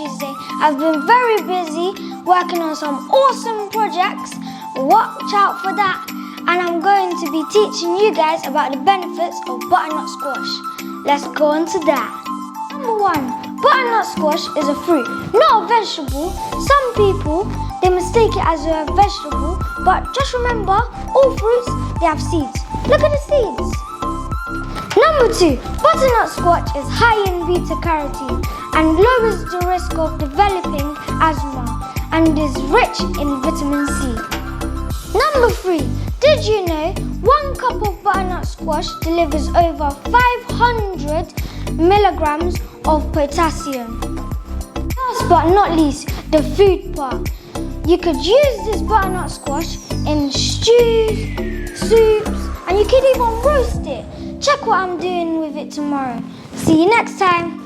Tuesday. I've been very busy working on some awesome projects. Watch out for that. And I'm going to be teaching you guys about the benefits of butternut squash. Let's go on to that. Number 1, butternut squash is a fruit, not a vegetable. Some people, they mistake it as a vegetable, but just remember, all fruits, they have seeds. Look at the seeds. Number 2, butternut squash is high in beta-carotene and lowers the risk of developing asthma and is rich in vitamin C. Number 3, did you know 1 cup of butternut squash delivers over 500 milligrams of potassium? Last but not least, the food part. You could use this butternut squash in stews, soups, and you could even roast it. Check what I'm doing with it tomorrow. See you next time.